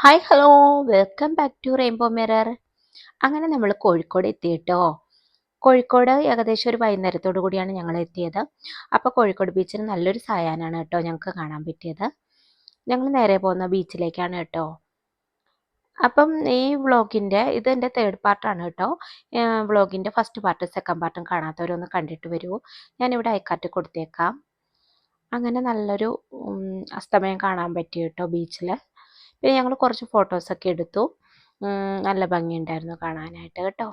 Hi hello welcome back to rainbow mirror. അങ്ങനെ നമ്മൾ കോഴിക്കോട് എത്തിയിട്ടോ. കോഴിക്കോട് ഏകദേശം ഒരു വൈകുന്നേരത്തോടു കൂടിയാണ് ഞങ്ങൾ എത്തിയത്. അപ്പോൾ കോഴിക്കോട് ബീച്ചിൽ നല്ലൊരു സായാഹ്നമാണ് കേട്ടോ ഞങ്ങൾക്ക് കാണാൻ പറ്റിയത്. ഞങ്ങൾ നേരെ പോകുന്ന ബീച്ചിലേക്കാണ് കേട്ടോ. അപ്പം ഈ വ്ളോഗിൻ്റെ ഇത് എൻ്റെ തേർഡ് പാർട്ടാണ് കേട്ടോ. വ്ളോഗിൻ്റെ ഫസ്റ്റ് പാർട്ട് സെക്കൻഡ് പാർട്ടും കാണാത്തവരൊന്ന് കണ്ടിട്ട് വരൂ. ഞാനിവിടെ അയക്കാറ്റ് കൊടുത്തേക്കാം. അങ്ങനെ നല്ലൊരു അസ്തമയം കാണാൻ പറ്റി കേട്ടോ ബീച്ചിൽ. പിന്നെ ഞങ്ങൾ കുറച്ച് ഫോട്ടോസൊക്കെ എടുത്തു. നല്ല ഭംഗിയുണ്ടായിരുന്നു കാണാനായിട്ട് കേട്ടോ.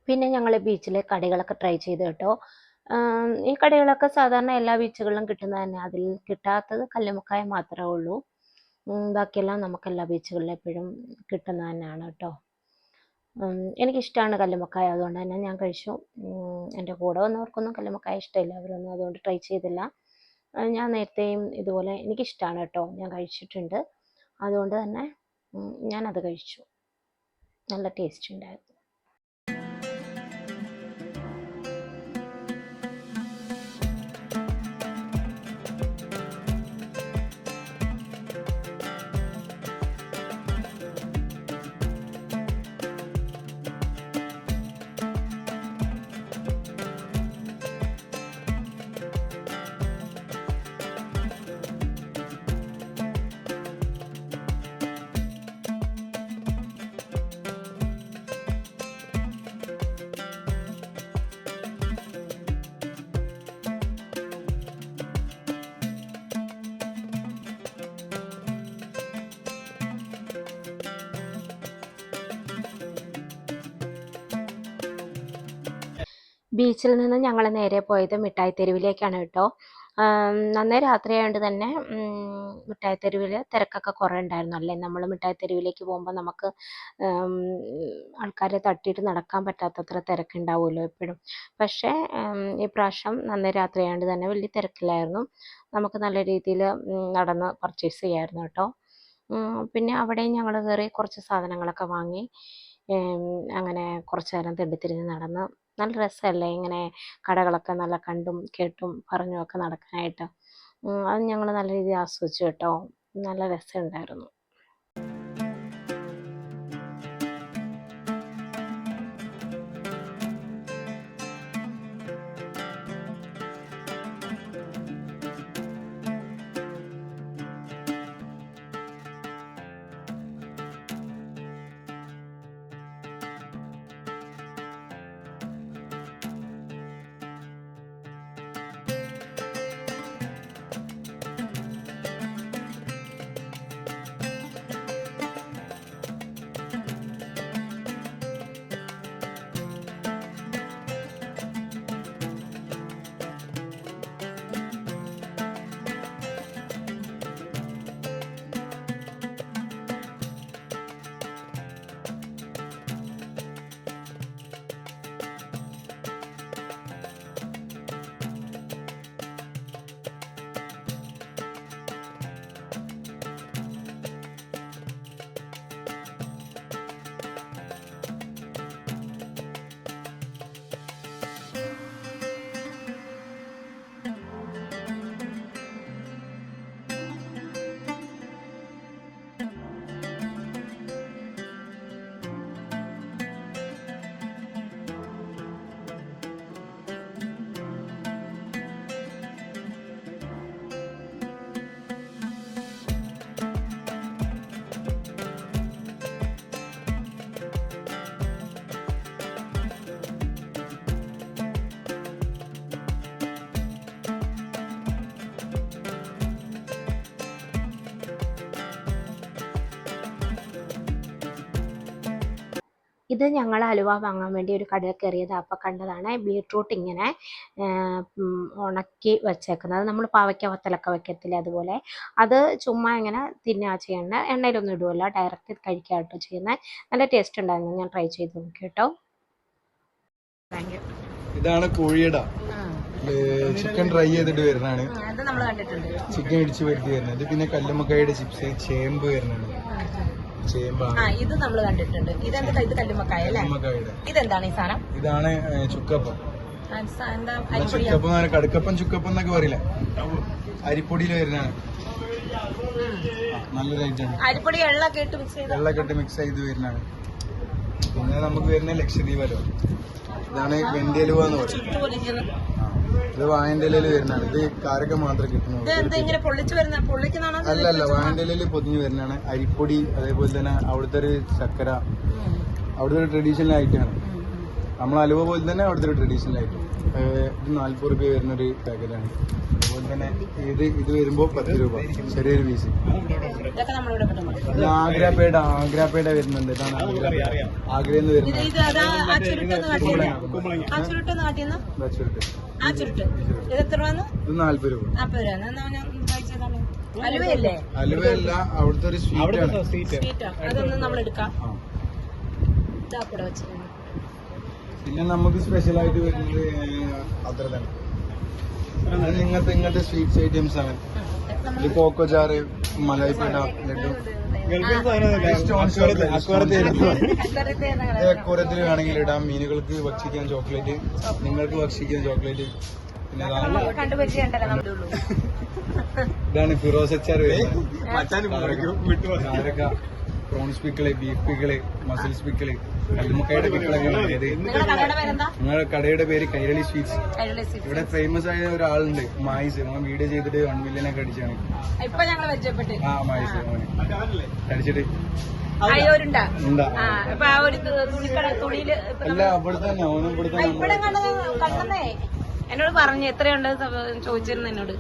പിന്നെ ഞങ്ങൾ ബീച്ചിലെ കടികളൊക്കെ ട്രൈ ചെയ്തു കേട്ടോ. ഈ കടികളൊക്കെ സാധാരണ എല്ലാ ബീച്ചുകളിലും കിട്ടുന്നത് തന്നെ. അതിൽ കിട്ടാത്തത് കല്ലുമ്മക്കായ മാത്രമേ ഉള്ളൂ. ബാക്കിയെല്ലാം നമുക്ക് എല്ലാ ബീച്ചുകളിലും എപ്പോഴും കിട്ടുന്നത് തന്നെയാണ് കേട്ടോ. എനിക്കിഷ്ടമാണ് കല്ലുമ്മക്കായ, അതുകൊണ്ട് തന്നെ ഞാൻ കഴിച്ചു. എൻ്റെ കൂടെ വന്നവർക്കൊന്നും കല്ലുമ്മക്കായ ഇഷ്ടമില്ല, അവരൊന്നും അതുകൊണ്ട് ട്രൈ ചെയ്തില്ല. ഞാൻ നേരത്തെയും ഇതുപോലെ എനിക്കിഷ്ടമാണ് കേട്ടോ, ഞാൻ കഴിച്ചിട്ടുണ്ട്. അതുകൊണ്ട് തന്നെ ഞാനത് കഴിച്ചു. നല്ല ടേസ്റ്റ് ഉണ്ടായിരുന്നു. ബീച്ചിൽ നിന്ന് ഞങ്ങൾ നേരെ പോയത് മിഠായി തെരുവിലേക്കാണ് കേട്ടോ. നന്നേ രാത്രിയായതുകൊണ്ട് തന്നെ മിഠായി തെരുവിൽ തിരക്കൊക്കെ കുറേ ഉണ്ടായിരുന്നു. അല്ലേ, നമ്മൾ മിഠായി തെരുവിലേക്ക് പോകുമ്പോൾ നമുക്ക് ആൾക്കാരെ തട്ടിയിട്ട് നടക്കാൻ പറ്റാത്തത്ര തിരക്കുണ്ടാവുമല്ലോ എപ്പോഴും. പക്ഷേ ഈ പ്രാവശ്യം നന്നേ രാത്രിയായതുകൊണ്ട് തന്നെ വലിയ തിരക്കില്ലായിരുന്നു. നമുക്ക് നല്ല രീതിയിൽ നടന്ന് പർച്ചേസ് ചെയ്യാമായിരുന്നു കേട്ടോ. പിന്നെ അവിടെയും ഞങ്ങൾ കയറി കുറച്ച് സാധനങ്ങളൊക്കെ വാങ്ങി. അങ്ങനെ കുറച്ച് നേരം തെണ്ടിത്തിരിഞ്ഞ് നടന്ന് നല്ല രസമല്ലേ ഇങ്ങനെ കടകളൊക്കെ നല്ല കണ്ടും കേട്ടും പറഞ്ഞുമൊക്കെ നടക്കാനായിട്ട്. അത് ഞങ്ങൾ നല്ല രീതിയിൽ ആസ്വദിച്ചു കേട്ടോ. നല്ല രസമുണ്ടായിരുന്നു. ഇത് ഞങ്ങൾ ഹലുവ വാങ്ങാൻ വേണ്ടി ഒരു കടയിൽ കയറിയത് അപ്പോൾ കണ്ടതാണ് ബീട്രൂട്ട് ഇങ്ങനെ ഉണക്കി വെച്ചേക്കുന്നത്. നമ്മൾ പാവയ്ക്ക വത്തലൊക്കെ വെക്കത്തില്ല അതുപോലെ. അത് ചുമ്മാ ഇങ്ങനെ തിന്നുക ചെയ്യണ്ട, എണ്ണയിലൊന്നും ഇടുമല്ല, ഡയറക്റ്റ് കഴിക്കുക കേട്ടോ ചെയ്യുന്നത്. നല്ല ടേസ്റ്റ് ഉണ്ടായിരുന്നു, ഞാൻ ട്രൈ ചെയ്ത് നോക്കി കേട്ടോ. ഇതാണ് കോഴിയുടെ ചിക്കൻ ഡ്രൈ ചെയ്തിട്ട് വരുന്നതാണ്. ചിക്കൻ ഇടിച്ച് വരുത്തി വരുന്നത്. പിന്നെ കല്ലുമ്മക്കായുടെ ചിപ്സ്, ചേമ്പ് വരുന്നതാണ്. ചേമ്പാണ് ഇത് നമ്മൾ കണ്ടിട്ടുണ്ട്. ഇത് കല്ലുമ്മക്കായ അല്ലേ? ഇതെന്താണ് ഈ സാധനം? ഇതാണ് ചുക്കപ്പം. ചുക്കപ്പം കടുക്കപ്പം ചുക്കപ്പം എന്നൊക്കെ പറയില്ല, അരിപ്പൊടിയിൽ വരുന്നതാണ്. നല്ലൊരു ഐറ്റാണ്. അരിപ്പൊടി വെള്ളമൊക്കെ ഇട്ട് മിക്സ് ചെയ്ത് വരുന്നതാണ്. പിന്നെ നമുക്ക് വരുന്ന ലക്ഷദ്വീപ് ഹലുവ. ഇതാണ് വെണ്ടി ഹലുവ എന്ന് പറയുന്നത്. ഇത് വാഴന്റെ ഇലയിൽ വരുന്നതാണ്. ഇത് കാരക്ക മാത്രം കിട്ടുന്നത്. അല്ലല്ല, വാഴന്റെ ഇലയിൽ പൊതിഞ്ഞ് വരുന്നതാണ്. അരിപ്പൊടി അതേപോലെ തന്നെ അവിടുത്തെ ഒരു ചക്കര, അവിടുത്തെ ഒരു ട്രഡീഷണൽ ഐറ്റമാണ്. നമ്മൾ ഹലുവ പോലെ തന്നെ അവിടുത്തെ ഒരു ട്രഡീഷണൽ ഐറ്റം. ഇത് 40 രൂപ വരുന്നൊരു പാക്കറ്റാണ്. അതുപോലെ തന്നെ ഇത് വരുമ്പോൾ 10 രൂപ ചെറിയൊരു പീസ്. ആഗ്രാപേട വരുന്നുണ്ട്. ഇതാണ് ആഗ്രയിൽ നിന്ന് വരുന്നത്. ഇത് 40 രൂപ. ഹലുവയല്ല, അവിടുത്തെ ഒരു സ്വീറ്റാണ്. പിന്നെ നമുക്ക് സ്പെഷ്യൽ ആയിട്ട് വരുന്നത് അത്ര തന്നെ ഇങ്ങനത്തെ സ്വീറ്റ്സ് ഐറ്റംസ് ആണ്. ഇത് കോക്കോചാറ്, മലായിപ്പേട, ലഡു. അക്വാറിയത്തിൽ വേണമെങ്കിൽ ഇടാം. മീനുകൾക്ക് ഭക്ഷിക്കാൻ ചോക്ലേറ്റ്, നിങ്ങൾക്ക് ഭക്ഷിക്കാൻ ചോക്ലേറ്റ്. പിന്നെ ഇതാണ് ഫിറോസ് അച്ചാർ വരുന്നത്. Prawns pickle, beef pickle, mussels pickle, കല്ലുമ്മക്കായുടെ പിക്കിളൊക്കെ. നിങ്ങളുടെ കടയുടെ പേര് കൈരളി സ്വീറ്റ്സ്. ഇവിടെ ഫേമസ് ആയ ഒരാളുണ്ട്, മായിസ്. വീഡിയോ ചെയ്തിട്ട് 1 million ഒക്കെ അടിച്ചാണ്. മായിസ് അടിച്ചിട്ട് അല്ല, അവിടുത്തെ തന്നെ ഓനും ഇവിടുത്തെ എന്നോട് പറഞ്ഞു എത്രയുണ്ട് ചോദിച്ചിരുന്നു എന്നോട്.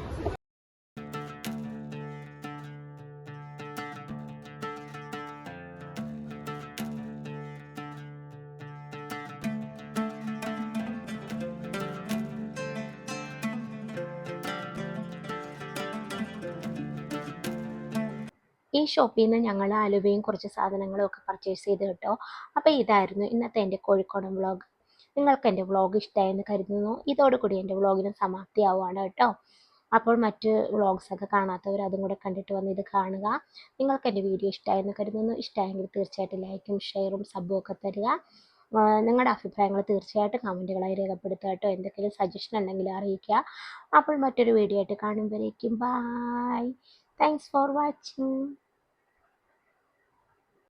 ഈ ഷോപ്പിൽ നിന്ന് ഞങ്ങൾ അലുവയും കുറച്ച് സാധനങ്ങളും ഒക്കെ പർച്ചേസ് ചെയ്ത് കേട്ടോ. അപ്പോൾ ഇതായിരുന്നു ഇന്നത്തെ എൻ്റെ കോഴിക്കോടൻ വ്ളോഗ്. നിങ്ങൾക്ക് എൻ്റെ വ്ളോഗ് ഇഷ്ടമായെന്ന് കരുതുന്നു. ഇതോടുകൂടി എൻ്റെ വ്ളോഗിന് സമാപ്തിയാവുകയാണ് കേട്ടോ. അപ്പോൾ മറ്റ് വ്ളോഗ്സൊക്കെ കാണാത്തവർ അതും കൂടെ കണ്ടിട്ട് വന്ന് ഇത് കാണുക. നിങ്ങൾക്ക് എൻ്റെ വീഡിയോ ഇഷ്ടമായെന്ന് കരുതുന്നു. ഇഷ്ടമായെങ്കിൽ തീർച്ചയായിട്ടും ലൈക്കും ഷെയറും സബ്ബും ഒക്കെ തരിക. നിങ്ങളുടെ അഭിപ്രായങ്ങൾ തീർച്ചയായിട്ടും കമൻറ്റുകളായി രേഖപ്പെടുത്തുക കേട്ടോ. എന്തെങ്കിലും സജഷൻ ഉണ്ടെങ്കിൽ അറിയിക്കുക. അപ്പോൾ മറ്റൊരു വീഡിയോ ആയിട്ട് കാണുമ്പോഴേക്കും ബൈ. Thanks for watching.